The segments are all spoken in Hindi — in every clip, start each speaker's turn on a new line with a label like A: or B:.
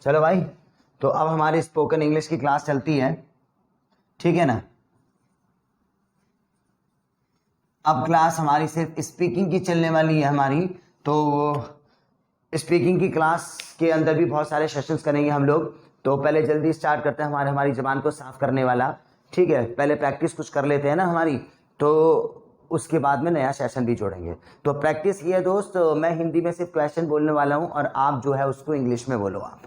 A: चलो भाई, तो अब हमारी स्पोकन इंग्लिश की क्लास चलती है, ठीक है ना। अब क्लास हमारी सिर्फ स्पीकिंग की चलने वाली है हमारी। तो स्पीकिंग की क्लास के अंदर भी बहुत सारे सेशंस करेंगे हम लोग। तो पहले जल्दी स्टार्ट करते हैं हमारी ज़बान को साफ करने वाला, ठीक है। पहले प्रैक्टिस कुछ कर लेते हैं ना हमारी, तो उसके बाद में नया सेशन भी जोड़ेंगे। तो प्रैक्टिस ये है दोस्त, मैं हिंदी में सिर्फ क्वेश्चन बोलने वाला हूँ और आप जो है उसको इंग्लिश में बोलो आप,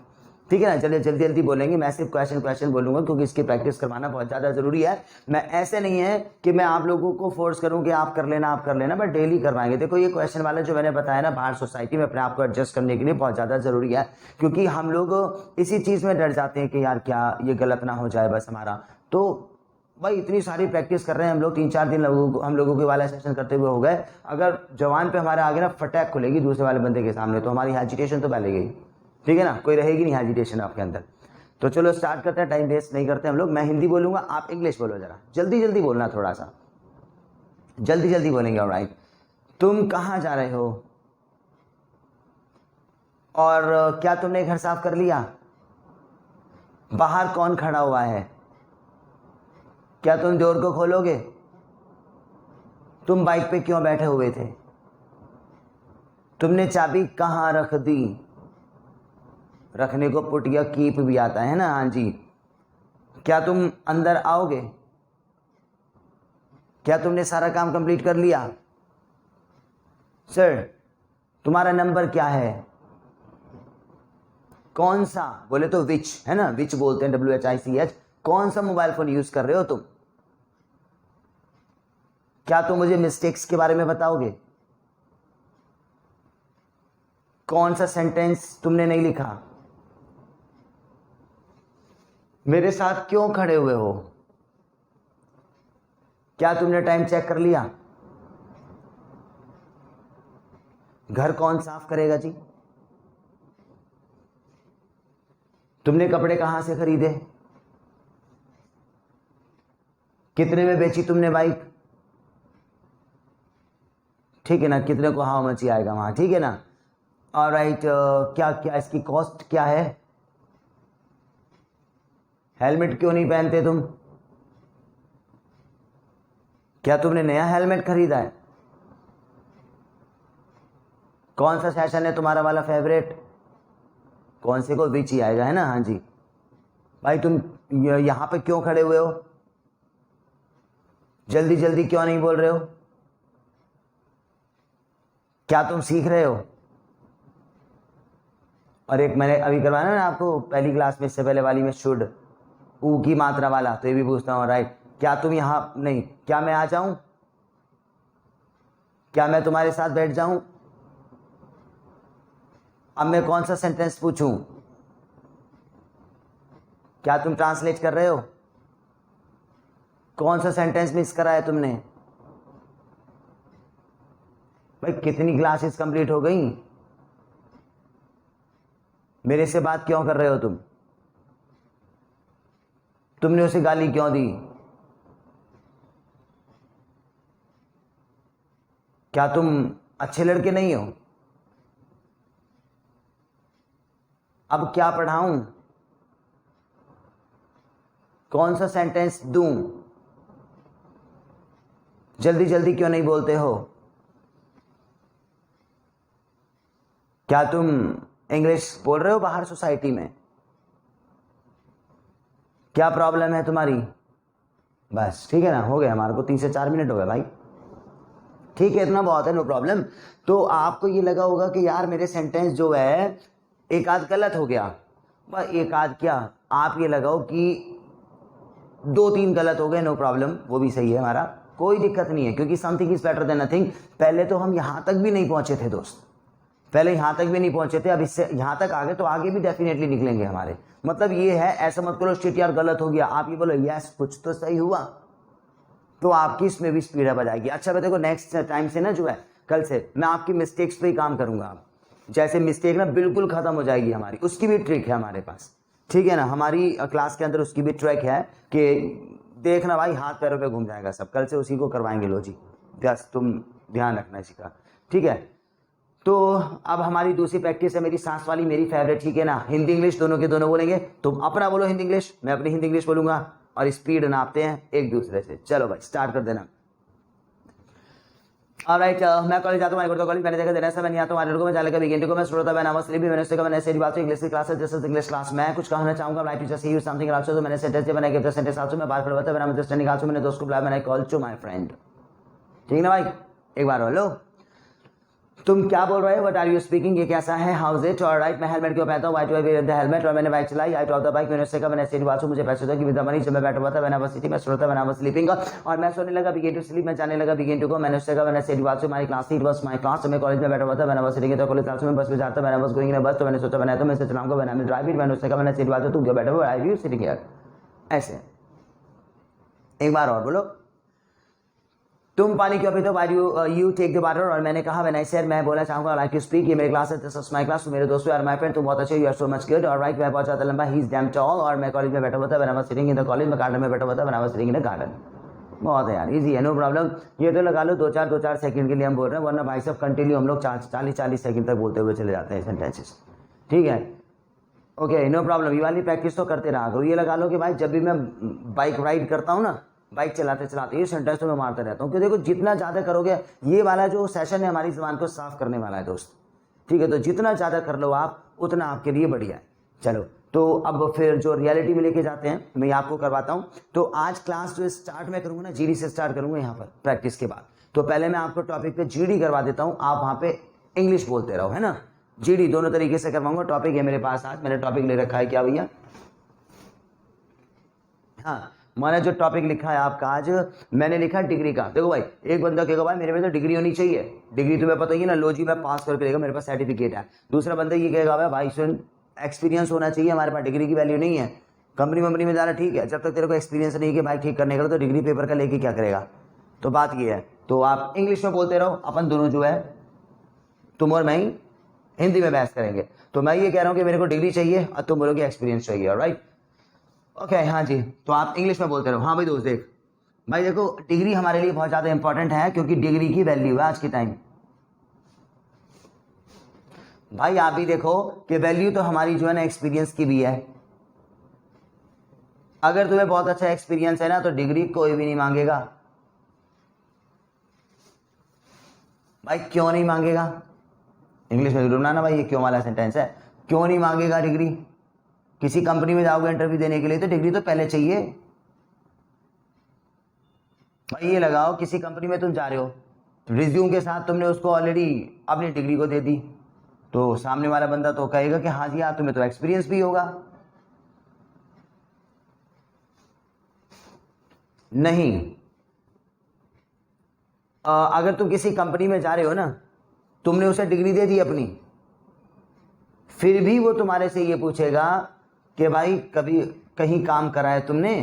A: ठीक है ना। चलिए जल्दी जल्दी बोलेंगे, मैं सिर्फ क्वेश्चन बोलूंगा क्योंकि इसकी प्रैक्टिस करवाना बहुत ज़्यादा ज़रूरी है। मैं ऐसे नहीं है कि मैं आप लोगों को फोर्स करूं कि आप कर लेना, बट डेली करवाएंगे। देखो ये क्वेश्चन वाला जो मैंने बताया ना, बाहर सोसाइटी में अपने आप को एडजस्ट करने के लिए बहुत ज़्यादा ज़रूरी है, क्योंकि हम लोग इसी चीज़ में डर जाते हैं कि यार क्या ये गलत ना हो जाए बस हमारा। तो भाई इतनी सारी प्रैक्टिस कर रहे हैं हम लोग, 3-4 दिन हम लोगों के वाला सेशन करते हुए हो गए। अगर जवान पे हमारे आगे ना फटैक खुलेगी दूसरे वाले बंदे के सामने, तो हमारी हेजिटेशन तो पहले गई, ठीक है ना, कोई रहेगी नहीं हेजिटेशन आपके अंदर। तो चलो स्टार्ट करते हैं, टाइम वेस्ट नहीं करते हम लोग। मैं हिंदी बोलूंगा, आप इंग्लिश बोलो, जरा जल्दी जल्दी बोलना, थोड़ा सा जल्दी जल्दी बोलेंगे। ऑलराइट, तुम कहाँ जा रहे हो? और क्या तुमने घर साफ कर लिया? बाहर कौन खड़ा हुआ है? क्या तुम डोर को खोलोगे? तुम बाइक पे क्यों बैठे हुए थे? तुमने चाबी कहाँ रख दी? रखने को पुट या कीप भी आता है ना, हाँ जी। क्या तुम अंदर आओगे? क्या तुमने सारा काम कंप्लीट कर लिया? सर तुम्हारा नंबर क्या है? कौन सा? बोले तो विच, है ना, विच बोलते हैं, WHICH। कौन सा मोबाइल फोन यूज कर रहे हो तुम? क्या तुम मुझे मिस्टेक्स के बारे में बताओगे? कौन सा सेंटेंस तुमने नहीं लिखा? मेरे साथ क्यों खड़े हुए हो? क्या तुमने टाइम चेक कर लिया? घर कौन साफ करेगा जी? तुमने कपड़े कहां से खरीदे? कितने में बेची तुमने बाइक? ठीक है ना, कितने को हाउ मच आएगा वहां, ठीक है ना। ऑलराइट, क्या क्या इसकी कॉस्ट क्या है? हेलमेट क्यों नहीं पहनते तुम? क्या तुमने नया हेलमेट खरीदा है? कौन सा सेशन है तुम्हारा वाला फेवरेट? कौन से को विच ही आएगा, है ना, हाँ जी। भाई तुम यहां पे क्यों खड़े हुए हो? जल्दी जल्दी क्यों नहीं बोल रहे हो? क्या तुम सीख रहे हो? और एक मैंने अभी करवाया ना आपको पहली क्लास में, इससे पहले वाली में, शुड ऊ की मात्रा वाला, तो ये भी पूछता हूँ। राइट, क्या तुम यहां नहीं, क्या मैं आ जाऊं? क्या मैं तुम्हारे साथ बैठ जाऊं? अब मैं कौन सा सेंटेंस पूछूं? क्या तुम ट्रांसलेट कर रहे हो? कौन सा सेंटेंस मिस करा है तुमने? भाई कितनी क्लासेस कंप्लीट हो गई? मेरे से बात क्यों कर रहे हो तुम? तुमने उसे गाली क्यों दी? क्या तुम अच्छे लड़के नहीं हो? अब क्या पढ़ाऊं? कौन सा सेंटेंस दूं? जल्दी जल्दी क्यों नहीं बोलते हो? क्या तुम इंग्लिश बोल रहे हो बाहर सोसाइटी में? क्या प्रॉब्लम है तुम्हारी? बस ठीक है ना, हो गया हमारे को 3 से 4 मिनट हो गए भाई, ठीक है, इतना बहुत है, नो प्रॉब्लम। तो आपको ये लगा होगा कि यार मेरे सेंटेंस जो है एक आध गलत हो गया। एक आध क्या, आप ये लगाओ कि 2-3 गलत हो गए, नो प्रॉब्लम, वो भी सही है हमारा, कोई दिक्कत नहीं है, क्योंकि something is better than nothing. पहले तो हम यहां तक भी नहीं पहुंचे थे दोस्त, पहले यहां तक भी नहीं पहुंचे थे, अब इससे यहां तक आगे तो आगे भी डेफिनेटली निकलेंगे हमारे। मतलब ये है, ऐसा मत करो शिट यार गलत हो गया, आप ये बोलो यस कुछ तो सही हुआ, तो आपकी इसमें भी स्पीड अप आ जाएगी। अच्छा देखो, नेक्स्ट टाइम से ना जो है, कल से मैं आपकी मिस्टेक्स पे ही काम करूंगा। जैसे मिस्टेक ना बिल्कुल खत्म हो जाएगी हमारी, उसकी भी ट्रिक है हमारे पास, ठीक है ना। हमारी क्लास के अंदर उसकी भी ट्रिक है कि देखना भाई हाथ पैरों पे घूम जाएगा सब, कल से उसी को करवाएंगे। लो जी, बस तुम ध्यान रखना इसी का, ठीक है। तो अब हमारी दूसरी प्रैक्टिस है मेरी सांस वाली, मेरी फेवरेट, ठीक है ना। हिंदी इंग्लिश दोनों के दोनों बोलेंगे, तुम अपना बोलो हिंदी इंग्लिश, मैं अपनी हिंदी इंग्लिश बोलूंगा और स्पीड नापते हैं एक दूसरे से। चलो भाई स्टार्ट कर देना। ऑलराइट, मैं कॉलेज जाता हूँ, कॉलेज मैंने देखा देना से मैं नहीं आता हूँ, मैं जाने का बिगिन को मैं शुरू होता मैंने स्लीपी मैंने उससे मैंने से बात इंग्लिश की क्लास है, जैसे इंग्लिश क्लास में कुछ कहना चाहूंगा। Right teacher see you something also, तो मैंने सेंटेंस मैंने गिव द सेंटेंस आल्सो, मैं बात करवाता मैंने अंडरस्टैंडिंग आल्सो, मैंने दोस्त को बुलाया, मैंने कॉल टू माय फ्रेंड। ठीक ना भाई, एक बार बोलो तुम क्या बोल रहे हो, व्हाट आर यू स्पीकिंग, ये कैसा है, हाउ इज इट। ऑलराइट, मैं हेलमेट क्यों पहनता हूँ, why do I wear the helmet, और मैंने बाइक चलाई, आई ड्रॉप द बाइक, मैंने उससे कहा मैंने सीट बात मुझे पैसे दो कि विद द मनी, जब मैं बैठा हुआ था मैंने बस थी, मैं सोता मैंने बस स्लीपिंग, और मैं सोने लगा बिगिन टू स्लीप, मैं जाने लगा बिगिन टू को, मैंने उससे कहा मैंने सीट बात हमारी क्लास थी, बस माय क्लास, मैं कॉलेज में बैठा हुआ था, मैंने बस सीटिंग, तो कॉलेज क्लास में बस में जाता मैंने बस गोइंग बस, तो मैंने सोचा मैंने तो मैं चलाऊंगा, मैंने ड्राइव इट, मैंने उससे कहा मैंने सीट बात तुम क्यों बैठे हुए, आई यू सिटिंग हियर। ऐसे एक बार और बोलो, तुम पानी क्यों पीते हो, why do you take the water, और मैंने कहा व्हेन आई सेड, मैं बोलना चाहूंगा लाइक टू स्पीक, ये मेरी क्लास है, दिस इज माय क्लास, मेरे दोस्तों और माय फ्रेंड, तुम बहुत अच्छे, you are so much good. Alright, मैं बहुत ज्यादा लंबा, ही इज डैम टॉल, और मैं कॉलेज में बैठा हुआ था, when I was sitting in the college, में गार्डन में बैठा हुआ था, when I was sitting in the garden. बहुत है यार, इजी है, नो प्रॉब्लम। ये तो लगा लो दो चार सेकंड के लिए हम बोल रहे हैं, वरना भाई साहब कंटिन्यू हम लोग 40 सेकंड तक बोलते हुए चले जाते हैं सेंटेंसेस। ठीक है, ओके, नो प्रॉब्लम। ये वाली प्रैक्टिस तो करते रहा करो। ये लगा लो कि भाई जब भी मैं बाइक राइड करता हूँ ना, बाइक चलाते चलाते ये सेंटेंस तो मैं मारता रहता हूँ, क्योंकि देखो जितना ज़्यादा करोगे, ये वाला जो सेशन है हमारी ज़बान को साफ करने वाला है दोस्त। ठीक है, तो जितना ज़्यादा कर लो आप उतना आपके लिए बढ़िया है। चलो, तो अब फिर जो रियलिटी में लेके जाते हैं मैं आपको करवाता हूँ। तो आज क्लास जो स्टार्ट मैं करूँगा ना, जीडी से स्टार्ट करूँगा यहाँ पर प्रैक्टिस के बाद। तो पहले मैं आपको टॉपिक पे जीडी करवा देता हूँ, आप वहाँ पे इंग्लिश बोलते रहो, है ना। जीडी दोनों तरीके से करवाऊंगा। टॉपिक है मेरे पास, आज मैंने टॉपिक ले रखा है क्या भैया, हाँ मैंने जो टॉपिक लिखा है आपका आज, मैंने लिखा डिग्री का। देखो भाई, एक बंदा कहेगा भाई मेरे में तो डिग्री होनी चाहिए, डिग्री तुम्हें पता ही है ना, लो जी मैं पास करके देगा, मेरे पास सर्टिफिकेट है। दूसरा बंदा ये कहेगा भाई सुन एक्सपीरियंस होना चाहिए, हमारे पास डिग्री की वैल्यू नहीं है, कंपनी वंपनी में जाना ठीक है, जब तक तेरे को एक्सपीरियंस नहीं कि बाइक ठीक करने का, तो डिग्री पेपर का लेके क्या करेगा। तो बात ये है, तो आप इंग्लिश में बोलते रहो, अपन दोनों जो है तुम और मैं ही हिंदी में बहस करेंगे। तो मैं ये कह रहा हूँ कि मेरे को डिग्री चाहिए और तुम बोलोगे एक्सपीरियंस चाहिए, ऑलराइट। ओके, हाँ जी, तो आप इंग्लिश में बोलते रहो। हाँ भाई दोस्त देख, भाई देखो डिग्री हमारे लिए बहुत ज़्यादा इंपॉर्टेंट है, क्योंकि डिग्री की वैल्यू है आज के टाइम। भाई आप भी देखो कि वैल्यू तो हमारी जो है ना एक्सपीरियंस की भी है। अगर तुम्हें बहुत अच्छा एक्सपीरियंस है ना, तो डिग्री कोई भी नहीं मांगेगा। भाई क्यों नहीं मांगेगा, इंग्लिश में ढूंढना ना भाई, ये क्यों वाला सेंटेंस है, क्यों नहीं मांगेगा डिग्री। किसी कंपनी में जाओगे इंटरव्यू देने के लिए तो डिग्री तो पहले चाहिए। भाई ये लगाओ किसी कंपनी में तुम जा रहे हो, रिज्यूम के साथ तुमने उसको ऑलरेडी अपनी डिग्री को दे दी, तो सामने वाला बंदा तो कहेगा कि हाँ जी हाँ तुम्हें तो एक्सपीरियंस भी होगा। नहीं, अगर तुम किसी कंपनी में जा रहे हो ना, तुमने उसे डिग्री दे दी अपनी, फिर भी वो तुम्हारे से ये पूछेगा कि भाई कभी कहीं काम करा है तुमने।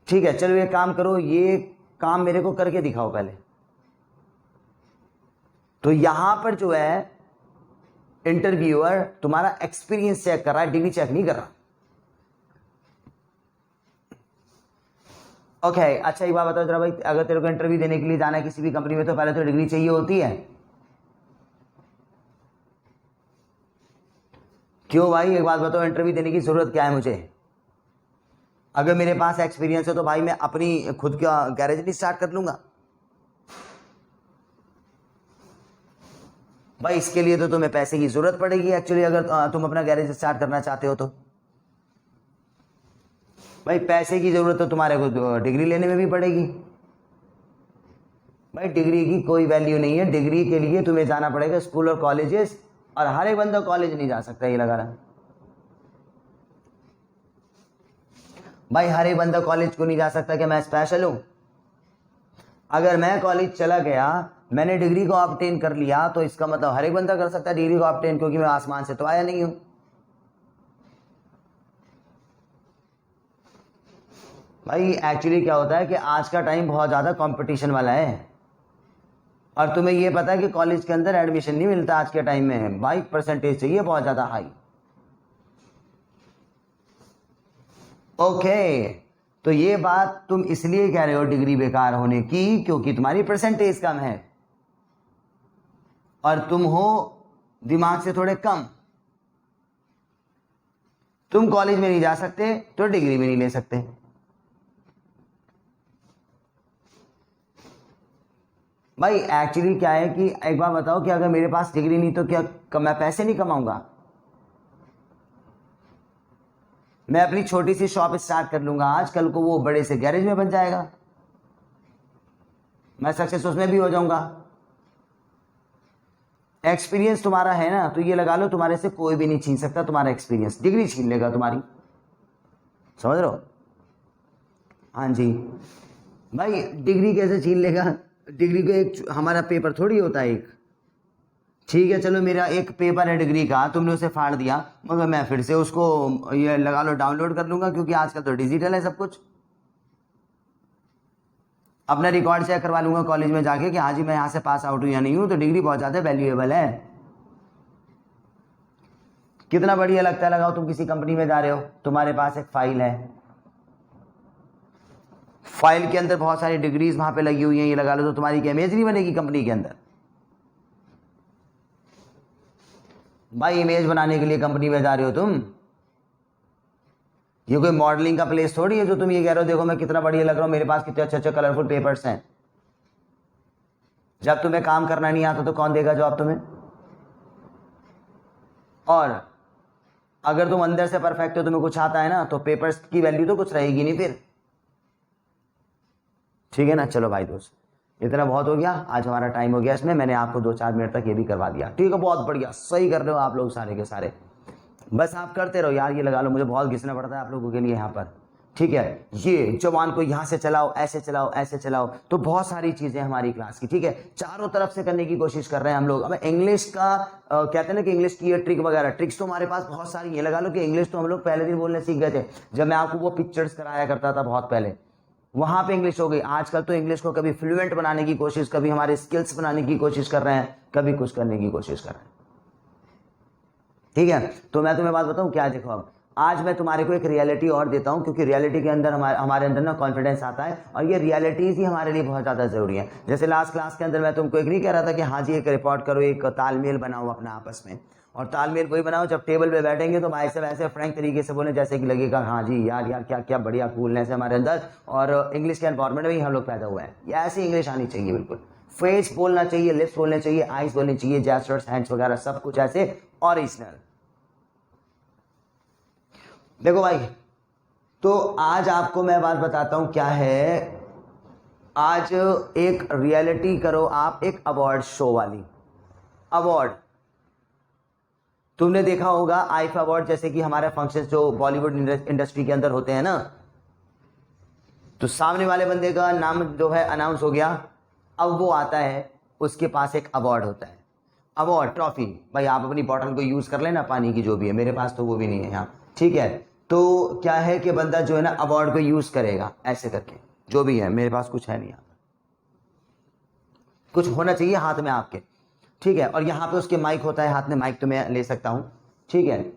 A: ठीक है, चलो ये काम करो, ये काम मेरे को करके दिखाओ पहले। तो यहां पर जो है इंटरव्यूअर तुम्हारा एक्सपीरियंस चेक कर रहा है, डिग्री चेक नहीं कर रहा। ओके, अच्छा एक बात बताओ जरा भाई, अगर तेरे को इंटरव्यू देने के लिए जाना है किसी भी कंपनी में, तो पहले तो डिग्री चाहिए होती है। क्यों भाई, एक बात बताओ, इंटरव्यू देने की जरूरत क्या है मुझे। अगर मेरे पास एक्सपीरियंस है तो भाई मैं अपनी खुद का गैरेज नहीं स्टार्ट कर लूंगा। भाई इसके लिए तो तुम्हें पैसे की जरूरत पड़ेगी एक्चुअली, अगर तुम अपना गैरेज स्टार्ट करना चाहते हो तो। भाई पैसे की जरूरत तो तुम्हारे को डिग्री लेने में भी पड़ेगी। भाई डिग्री की कोई वैल्यू नहीं है, डिग्री के लिए तुम्हें जाना पड़ेगा स्कूल और कॉलेजेस, और हर एक बंदा कॉलेज नहीं जा सकता, ये लगा रहा। भाई हर एक बंदा कॉलेज को नहीं जा सकता कि मैं स्पेशल हूं। अगर मैं कॉलेज चला गया, मैंने डिग्री को ऑब्टेन कर लिया, तो इसका मतलब हर एक बंदा कर सकता है डिग्री को ऑब्टेन, क्योंकि मैं आसमान से तो आया नहीं हूं। भाई एक्चुअली क्या होता है कि आज का टाइम बहुत ज़्यादा कंपटीशन वाला है, और तुम्हें ये पता है कि कॉलेज के अंदर एडमिशन नहीं मिलता आज के टाइम में। भाई परसेंटेज चाहिए बहुत ज़्यादा हाई। ओके, तो ये बात तुम इसलिए कह रहे हो डिग्री बेकार होने की क्योंकि तुम्हारी परसेंटेज कम है और तुम हो दिमाग से थोड़े कम। तुम कॉलेज में नहीं जा सकते तो डिग्री भी नहीं ले सकते। भाई एक्चुअली क्या है कि एक बार बताओ कि अगर मेरे पास डिग्री नहीं तो क्या मैं पैसे नहीं कमाऊंगा? मैं अपनी छोटी सी शॉप स्टार्ट कर लूंगा, आज कल को वो बड़े से गैरेज में बन जाएगा, मैं सक्सेस उसमें भी हो जाऊंगा। एक्सपीरियंस तुम्हारा है ना, तो ये लगा लो तुम्हारे से कोई भी नहीं छीन सकता तुम्हारा एक्सपीरियंस, डिग्री छीन लेगा तुम्हारी, समझ रहे हो? हाँ जी भाई, डिग्री कैसे छीन लेगा? डिग्री को एक हमारा पेपर थोड़ी होता है एक, ठीक है चलो मेरा एक पेपर है डिग्री का, तुमने उसे फाड़ दिया, मगर मैं फिर से उसको ये लगा लो डाउनलोड कर लूंगा, क्योंकि आजकल तो डिजिटल है सब कुछ। अपना रिकॉर्ड चेक करवा लूंगा कॉलेज में जाके कि हाँ जी मैं यहाँ से पास आउट हूँ या नहीं हूँ, तो डिग्री बहुत ज़्यादा वैल्यूएबल है। कितना बढ़िया लगता है, लगाओ तुम किसी कंपनी में जा रहे हो, तुम्हारे पास एक फाइल है, फाइल के अंदर बहुत सारी डिग्रीज वहां पे लगी हुई हैं, ये लगा लो तो तुम्हारी क्या इमेज नहीं बनेगी कंपनी के अंदर? भाई इमेज बनाने के लिए कंपनी में जा रहे हो तुम, ये कोई मॉडलिंग का प्लेस थोड़ी है जो तुम ये कह रहे हो देखो मैं कितना बढ़िया लग रहा हूं, मेरे पास कितने अच्छे अच्छे कलरफुल पेपर्स हैं। जब तुम्हें काम करना नहीं आता तो कौन देगा जॉब तुम्हें? और अगर तुम अंदर से परफेक्ट हो, तुम्हें कुछ आता है ना, तो पेपर्स की वैल्यू तो कुछ रहेगी नहीं फिर, ठीक है ना? चलो भाई दोस्त, इतना बहुत हो गया, आज हमारा टाइम हो गया इसमें, मैंने आपको 2-4 मिनट तक ये भी करवा दिया, ठीक है? बहुत बढ़िया, सही कर रहे हो आप लोग सारे के सारे, बस आप करते रहो यार, ये लगा लो मुझे बहुत घिसना पड़ता है आप लोगों के लिए यहाँ पर, ठीक है? ये जवान को यहाँ से चलाओ, ऐसे चलाओ, ऐसे चलाओ, तो बहुत सारी चीजें हमारी क्लास की, ठीक है, चारों तरफ से करने की कोशिश कर रहे हैं हम लोग। अब इंग्लिश का कहते हैं ना कि इंग्लिश की ये ट्रिक वगैरह, ट्रिक्स तो हमारे पास बहुत सारी है, लगा लो कि इंग्लिश तो हम लोग पहले दिन बोलने सीख गए थे, जब मैं आपको वो पिक्चर्स कराया करता था बहुत पहले, वहां पे इंग्लिश हो गई। आजकल तो इंग्लिश को कभी फ्लुएंट बनाने की कोशिश, कभी हमारे स्किल्स बनाने की कोशिश कर रहे हैं, कभी कुछ करने की कोशिश कर रहे हैं, ठीक है? तो मैं तुम्हें बात बताऊं क्या, देखो अब आज मैं तुम्हारे को एक रियलिटी और देता हूं, क्योंकि रियलिटी के अंदर हमारे अंदर ना कॉन्फिडेंस आता है, और ये रियलिटीज ही हमारे लिए बहुत ज्यादा जरूरी है। जैसे लास्ट क्लास के अंदर मैं तुमको एक नहीं कह रहा था कि हाँ जी एक रिपोर्ट करो, एक तालमेल बनाओ अपना आपस में, और तालमेल वही बनाओ जब टेबल पे बैठेंगे तो भाई से वैसे फ्रैंक तरीके से बोले जैसे कि लगेगा हाँ जी यार यार क्या क्या बढ़िया कूलनेस है हमारे अंदर, और इंग्लिश के एनवायरमेंट में ही हम लोग पैदा हुए हैं। ये ऐसी इंग्लिश आनी चाहिए, बिल्कुल फेस बोलना चाहिए, लिप्स बोलने चाहिए, आईज बोलनी चाहिए, जेस्चर्स, हैंड्स वगैरह सब कुछ ऐसे ओरिजिनल। देखो भाई, तो आज आपको मैं बात बताता हूं क्या है, आज एक रियलिटी करो आप, एक अवार्ड शो वाली। अवार्ड तुमने देखा होगा आईफा अवार्ड, जैसे कि हमारे फंक्शन जो बॉलीवुड इंडस्ट्री के अंदर होते हैं ना, तो सामने वाले बंदे का नाम जो है अनाउंस हो गया, अब वो आता है, उसके पास एक अवार्ड होता है, अवार्ड ट्रॉफी। भाई आप अपनी बॉटल को यूज कर लेना पानी की जो भी है, मेरे पास तो वो भी नहीं है यहाँ, ठीक है? तो क्या है कि बंदा जो है ना अवार्ड को यूज करेगा ऐसे करके, जो भी है, मेरे पास कुछ है नहीं यहाँ, कुछ होना चाहिए हाथ में आपके, ठीक है? और यहाँ पे उसके माइक होता है हाथ में, माइक तो मैं ले सकता हूँ, ठीक है?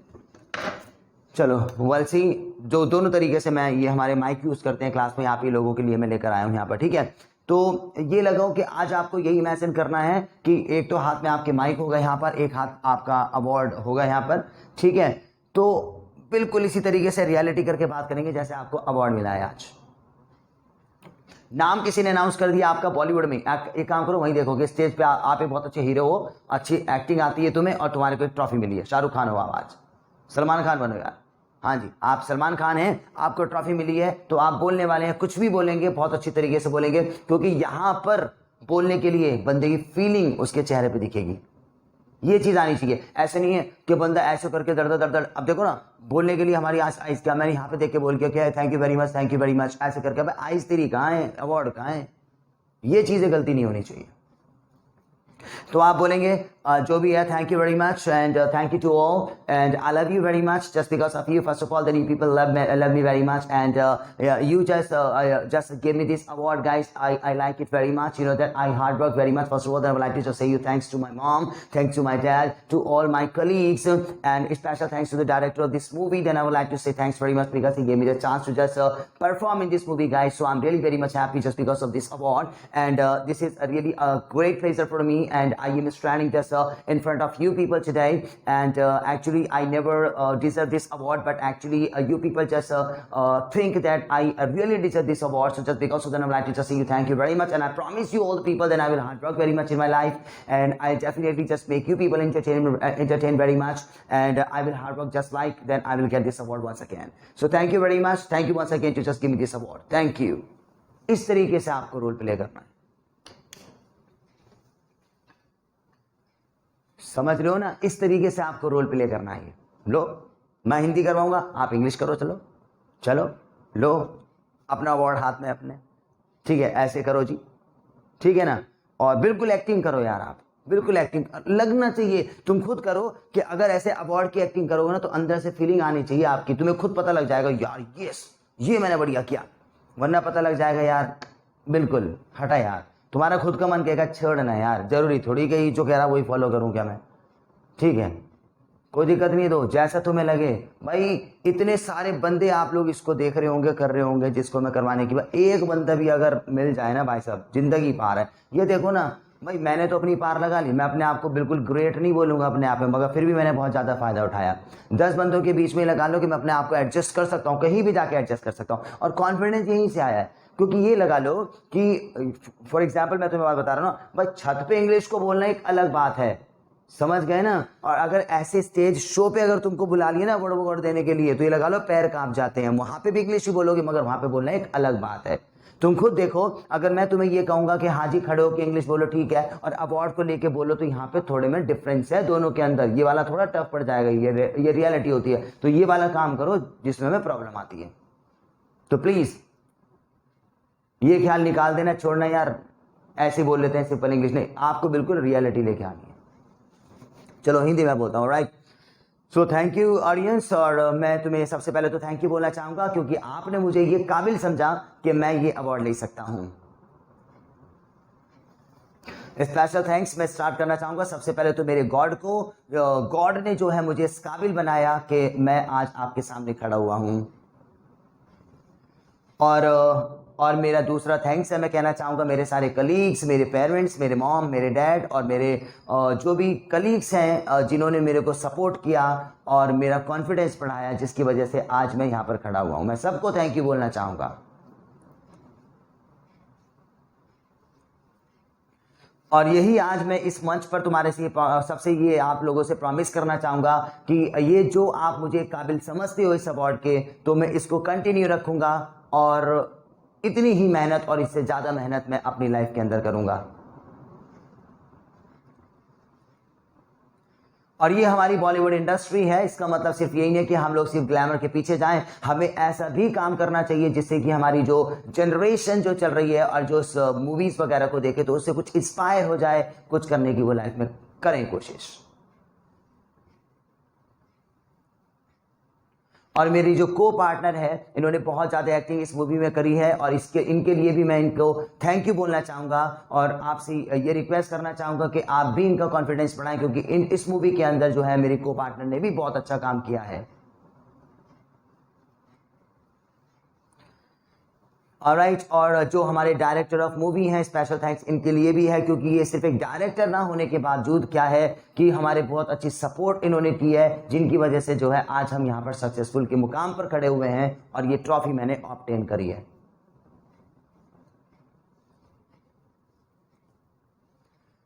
A: चलो वैसे ही जो दोनों तरीके से मैं ये हमारे माइक यूज करते हैं क्लास में, आप ही लोगों के लिए मैं लेकर आया हूँ यहाँ पर, ठीक है? तो ये लगाओ कि आज आपको यही इमेजिन करना है कि एक तो हाथ में आपके माइक होगा यहाँ पर, एक हाथ आपका अवार्ड होगा यहाँ पर, ठीक है? तो बिल्कुल इसी तरीके से रियलिटी करके बात करेंगे जैसे आपको अवार्ड मिला है आज। नाम किसी ने अनाउंस कर दिया आपका बॉलीवुड में, एक काम करो वहीं देखोगे स्टेज पे, आप एक बहुत अच्छे हीरो हो, अच्छी एक्टिंग आती है तुम्हें, और तुम्हारे को एक ट्रॉफी मिली है, शाहरुख खान हो आप आज, सलमान खान बनो यार, हाँ जी आप सलमान खान हैं, आपको ट्रॉफी मिली है, तो आप बोलने वाले हैं, कुछ भी बोलेंगे बहुत अच्छी तरीके से बोलेंगे, क्योंकि यहां पर बोलने के लिए बंदे की फीलिंग उसके चेहरे पे दिखेगी, ये चीज आनी चाहिए। ऐसे नहीं है कि बंदा ऐसे करके दर्द दर्द दर्द, अब देखो ना बोलने के लिए हमारी आइज क्या, मैंने यहाँ पे देख के बोल के क्या thank you very much, thank you very much ऐसे करके, भाई आइज तेरी कहाँ है, अवार्ड कहाँ है, ये चीजें गलती नहीं होनी चाहिए। तो आप बोलेंगे जो भी है, thank you very much and thank you to all and I love you very much just because of you. First of all, that you people love me very much and yeah, you just give me this award, guys. I like it very much. You know that I hard work very much. First of all, then I would like to just say you thanks to my mom, thanks to my dad, to all my colleagues, and special thanks to the director of this movie. Then I would like to say thanks very much because he gave me the chance to just perform in this movie, guys. So I'm really very much happy just because of this award, and this is really a great pleasure for me, and I am standing just in front of you people today, and actually I never deserve this award, but actually you people just think that I really deserve this award. So just because of that, I would like to just say you thank you very much, and I promise you all the people that I will hard work very much in my life, and I definitely just make you people entertain very much, and I will hard work just like then I will get this award once again. So thank you very much, thank you once again to just give me this award. Thank you. इस तरीके से आपको रोल प्ले करना है, समझ रहे हो ना? इस तरीके से आपको रोल प्ले करना है. लो, मैं हिंदी करवाऊंगा, आप इंग्लिश करो. चलो चलो, लो अपना अवार्ड हाथ में अपने, ठीक है? ऐसे करो जी, ठीक है ना? और बिल्कुल एक्टिंग करो यार, आप बिल्कुल एक्टिंग लगना चाहिए. तुम खुद करो कि अगर ऐसे अवार्ड की एक्टिंग करोगे ना तो अंदर से फीलिंग आनी चाहिए आपकी. तुम्हें खुद पता लग जाएगा यार, यस ये मैंने बढ़िया किया. वरना पता लग जाएगा यार, बिल्कुल हटा यार, तुम्हारा खुद का मन कहेगा छोड़ना यार, जरूरी थोड़ी कि जो कह रहा वही फॉलो करूं क्या मैं, ठीक है? कोई दिक्कत नहीं, दो जैसा तुम्हें लगे. भाई इतने सारे बंदे आप लोग इसको देख रहे होंगे, कर रहे होंगे, जिसको मैं करवाने की बात, एक बंदा भी अगर मिल जाए ना भाई साहब, जिंदगी पार है. ये देखो ना भाई, मैंने तो अपनी पार लगा ली. मैं अपने आप को बिल्कुल ग्रेट नहीं बोलूंगा अपने आप में, मगर फिर भी मैंने बहुत ज़्यादा फायदा उठाया. 10 बंदों के बीच में लगा लो कि मैं अपने आप को एडजस्ट कर सकता हूँ, कहीं भी जाके एडजस्ट कर सकता हूँ, और कॉन्फिडेंस यहीं से आया है. क्योंकि ये लगा लो कि फॉर एग्जाम्पल मैं तुम्हें बात बता रहा हूँ ना भाई, छत पे इंग्लिश को बोलना एक अलग बात है, समझ गए ना? और अगर ऐसे स्टेज शो पे अगर तुमको बुला लिए ना वर्ड देने के लिए, तो ये लगा लो पैर कांप जाते हैं. वहां पे भी इंग्लिश ही बोलोगे, मगर वहां पे बोलना एक अलग बात है. तुम खुद देखो, अगर मैं तुम्हें ये कहूंगा कि हाँ जी खड़े होकर इंग्लिश बोलो, ठीक है, और अवार्ड को लेके बोलो, तो यहाँ पे थोड़े में डिफरेंस है दोनों के अंदर. ये वाला थोड़ा टफ पड़ जाएगा, ये रियलिटी होती है. तो ये वाला काम करो जिसमें हमें प्रॉब्लम आती है. तो प्लीज ये ख्याल निकाल देना, छोड़ना यार ऐसे बोल लेते हैं सिंपल इंग्लिश, नहीं, आपको बिल्कुल रियलिटी लेके आनी है. चलो हिंदी में बोलता हूँ, right? So thank you audience, और मैं तुम्हें सबसे पहले तो थैंक यू बोलना चाहूंगा क्योंकि आपने मुझे ये काबिल समझा कि मैं ये अवार्ड ले सकता हूं. स्पेशल थैंक्स मैं स्टार्ट करना चाहूंगा सबसे पहले तो मेरे गॉड को. गॉड ने जो है मुझे इस काबिल बनाया कि मैं आज आपके सामने खड़ा हुआ हूं. और मेरा दूसरा थैंक्स है, मैं कहना चाहूँगा मेरे सारे कलीग्स, मेरे पेरेंट्स, मेरे मॉम, मेरे डैड, और मेरे जो भी कलीग्स हैं जिन्होंने मेरे को सपोर्ट किया और मेरा कॉन्फिडेंस बढ़ाया, जिसकी वजह से आज मैं यहाँ पर खड़ा हुआ हूँ. मैं सबको थैंक यू बोलना चाहूँगा. और यही आज मैं इस मंच पर तुम्हारे से सबसे ये आप लोगों से प्रॉमिस करना चाहूँगा कि ये जो आप मुझे काबिल समझते हो इस अवार्ड के, तो मैं इसको कंटिन्यू रखूँगा और इतनी ही मेहनत और इससे ज़्यादा मेहनत मैं अपनी लाइफ के अंदर करूँगा. और ये हमारी बॉलीवुड इंडस्ट्री है, इसका मतलब सिर्फ यही नहीं कि हम लोग सिर्फ ग्लैमर के पीछे जाएं, हमें ऐसा भी काम करना चाहिए जिससे कि हमारी जो जनरेशन जो चल रही है और जो मूवीज़ वगैरह को देखे तो उससे कुछ इंस्पायर हो जाए, कुछ करने की वो लाइफ में करें कोशिश. और मेरी जो को पार्टनर है, इन्होंने बहुत ज़्यादा एक्टिंग इस मूवी में करी है और इनके लिए भी मैं इनको थैंक यू बोलना चाहूँगा और आपसे ये रिक्वेस्ट करना चाहूँगा कि आप भी इनका कॉन्फिडेंस बढ़ाएं, क्योंकि इस मूवी के अंदर जो है मेरी को पार्टनर ने भी बहुत अच्छा काम किया है. ऑलराइट, और जो हमारे डायरेक्टर ऑफ मूवी हैं, स्पेशल थैंक्स इनके लिए भी है, क्योंकि ये सिर्फ एक डायरेक्टर ना होने के बावजूद क्या है कि हमारे बहुत अच्छी सपोर्ट इन्होंने की है, जिनकी वजह से जो है आज हम यहाँ पर सक्सेसफुल के मुकाम पर खड़े हुए हैं और ये ट्रॉफी मैंने ऑब्टेन करी है.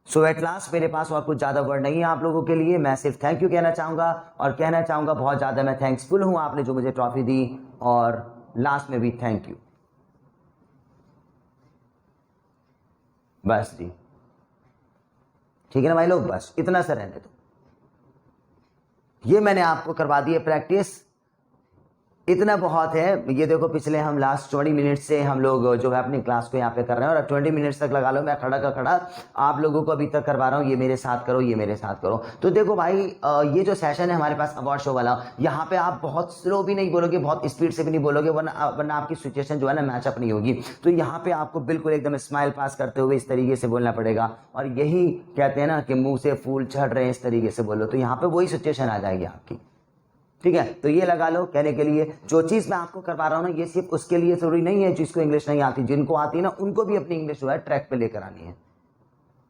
A: सो एट लास्ट मेरे पास और कुछ ज़्यादा वर्ड नहीं है आप लोगों के लिए, मैं सिर्फ थैंक यू कहना चाहूँगा और कहना चाहूँगा बहुत ज़्यादा मैं थैंक्सफुल हूँ आपने जो मुझे ट्रॉफी दी, और लास्ट में भी थैंक यू. बस जी, ठीक है ना भाई लोग, बस इतना सा रहने दो. ये मैंने आपको करवा दी है प्रैक्टिस, इतना बहुत है। ये देखो पिछले हम लास्ट 20 मिनट से हम लोग जो है अपनी क्लास को यहाँ पे कर रहे हैं, और 20 मिनट्स तक लगा लो मैं खड़ा का खड़ा आप लोगों को अभी तक करवा रहा हूँ, ये मेरे साथ करो, ये मेरे साथ करो। तो देखो भाई ये जो सेशन है हमारे पास अवार्ड शो वाला, यहाँ पे आप बहुत स्लो भी नहीं बोलोगे, बहुत स्पीड से भी नहीं बोलोगे, वरना आपकी सिचुएशन जो है ना मैचअप नहीं होगी। तो यहाँ पे आपको बिल्कुल एकदम स्माइल पास करते हुए इस तरीके से बोलना पड़ेगा, और यही कहते हैं ना कि मुंह से फूल झड़ रहे हैं, इस तरीके से बोलो, तो यहाँ पे वही सिचुएशन आ जाएगी आपकी। ठीक है, तो ये लगा लो कहने के लिए जो चीज़ मैं आपको करवा रहा हूँ ना, ये सिर्फ उसके लिए जरूरी नहीं है जिसको इंग्लिश नहीं आती, जिनको आती है ना उनको भी अपनी इंग्लिश जो है ट्रैक पे लेकर आनी है।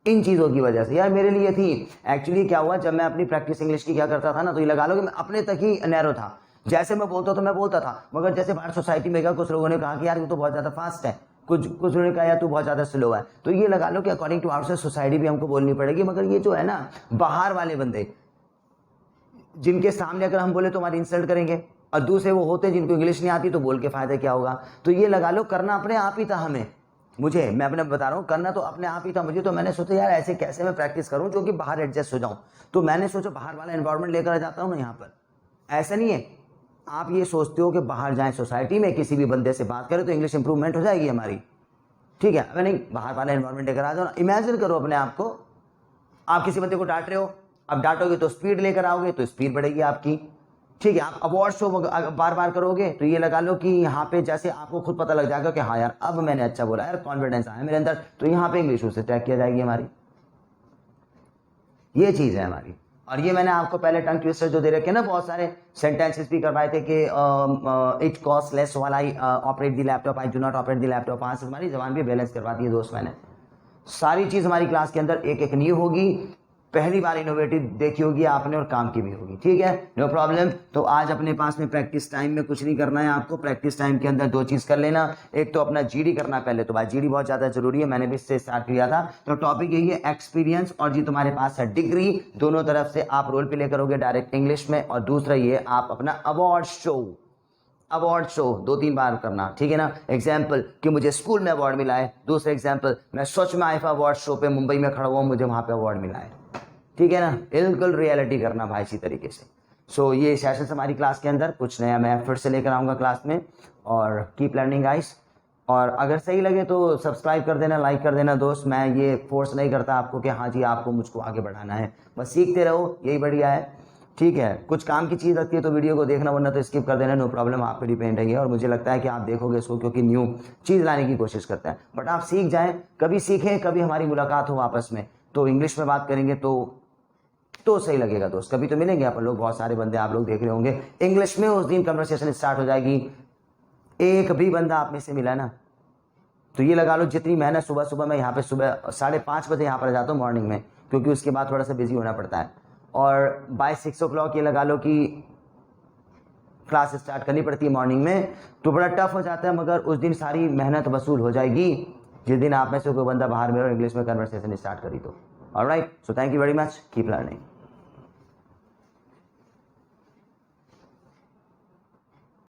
A: इन चीज़ों की वजह से यार मेरे लिए थी एक्चुअली क्या हुआ, जब मैं अपनी प्रैक्टिस इंग्लिश की क्या करता था ना, तो ये लगा लो कि मैं अपने तक ही नैरो था, जैसे मैं बोलता तो मैं बोलता था, मगर जैसे बाहर सोसाइटी में गया कुछ लोगों ने कहा कि यार वो तो बहुत ज़्यादा फास्ट है, कुछ लोगों ने कहा यार तू बहुत ज़्यादा स्लो है। तो ये लगा लो कि अकॉर्डिंग टू आउटसाइड सोसाइटी भी हमको बोलनी पड़ेगी, मगर ये जो है ना बाहर वाले बंदे जिनके सामने अगर हम बोले तो हमारी इंसल्ट करेंगे, और दूसरे वो होते हैं जिनको इंग्लिश नहीं आती, तो बोल के फायदा क्या होगा। तो ये लगा लो करना अपने आप ही था हमें, मुझे, मैं अपने बता रहा हूँ, करना तो अपने आप ही था मुझे। तो मैंने सोचा यार ऐसे कैसे मैं प्रैक्टिस करूँ जो कि बाहर एडजस्ट हो जाऊँ। तो मैंने सोचा बाहर वाला एनवायरनमेंट लेकर आ जाता हूँ ना यहाँ पर। ऐसा नहीं है आप ये सोचते हो कि बाहर जाएँ सोसाइटी में किसी भी बंदे से बात करें तो इंग्लिश इंप्रूवमेंट हो जाएगी हमारी, ठीक है, अगर नहीं बाहर वाला एनवायरनमेंट लेकर आ जाओ ना। इमेजिन करो अपने आप को, आप किसी बंदे को डांट रहे हो, अब डांटोगे तो स्पीड लेकर आओगे तो स्पीड बढ़ेगी आपकी, ठीक है। आप अवार्ड शो बार बार करोगे तो ये लगा लो कि यहाँ पे जैसे आपको खुद पता लग जाएगा कि हाँ यार अब मैंने अच्छा बोला यार, कॉन्फिडेंस आया मेरे अंदर, तो यहाँ पे इंग्लिश से ट्रैक किया जाएगी हमारी, ये चीज़ है हमारी। और ये मैंने आपको पहले टंग ट्विस्टर जो दे रखे ना, बहुत सारे सेंटेंसेस भी करवाए थे कि it cost less while I operate the laptop, I do not operate the laptop. आज हमारी जबान भी बैलेंस करवा दी है दोस्त मैंने। सारी चीज़ हमारी क्लास के अंदर एक एक न्यू होगी, पहली बार इनोवेटिव देखी होगी आपने, और काम की भी होगी, ठीक है, नो प्रॉब्लम। तो आज अपने पास में प्रैक्टिस टाइम में कुछ नहीं करना है आपको, प्रैक्टिस टाइम के अंदर दो चीज़ कर लेना, एक तो अपना जीडी करना पहले, तो भाई जीडी बहुत ज़्यादा जरूरी है, मैंने भी इससे स्टार्ट किया था। तो टॉपिक यही है एक्सपीरियंस, और जी तुम्हारे पास है डिग्री, दोनों तरफ से आप रोल प्ले करोगे डायरेक्ट इंग्लिश में, और दूसरा ये आप अपना अवार्ड शो 2-3 बार करना, ठीक है ना। एग्जाम्पल कि मुझे स्कूल में अवार्ड मिला है, दूसरा एग्जाम्पल मैं स्वच्छ में आईफा अवार्ड शो पे मुंबई में खड़ा हुआ, मुझे वहां पे अवार्ड मिला है, ठीक है ना। बिल्कुल रियलिटी करना भाई इसी तरीके से। सो ये सेशन हमारी क्लास के अंदर कुछ नया मैं फिर से लेकर आऊँगा क्लास में, और कीप लर्निंग गाइस। और अगर सही लगे तो सब्सक्राइब कर देना, लाइक कर देना दोस्त। मैं ये फोर्स नहीं करता आपको कि हाँ जी आपको मुझको आगे बढ़ाना है, बस सीखते रहो, यही बढ़िया है, ठीक है। कुछ काम की चीज़ लगती है तो वीडियो को देखना, वरना तो स्किप कर देना, नो प्रॉब्लम, आप पे डिपेंड है। और मुझे लगता है कि आप देखोगे इसको क्योंकि न्यू चीज़ लाने की कोशिश करते हैं, बट आप सीख जाएं, कभी सीखें, कभी हमारी मुलाकात हो आपस में तो इंग्लिश में बात करेंगे तो सही लगेगा दोस्त। कभी तो मिलेंगे अपन लोग, बहुत सारे बंदे आप लोग देख रहे होंगे इंग्लिश में, उस दिन कन्वर्सेशन स्टार्ट हो जाएगी। एक भी बंदा आप में से मिला ना, तो ये लगा लो जितनी मेहनत सुबह मैं यहाँ पे सुबह 5:30 बजे यहाँ पर जाता हूँ मॉर्निंग में, क्योंकि उसके बाद थोड़ा सा बिजी होना पड़ता है, और बाय 6 o'clock ये लगा लो कि क्लास स्टार्ट करनी पड़ती है मॉर्निंग में, तो बड़ा टफ हो जाता है, मगर उस दिन सारी मेहनत वसूल हो जाएगी जिस दिन आप में से कोई बंदा बाहर में और इंग्लिश में कन्वर्सेशन स्टार्ट करी तो। Alright, so thank you very much, keep learning.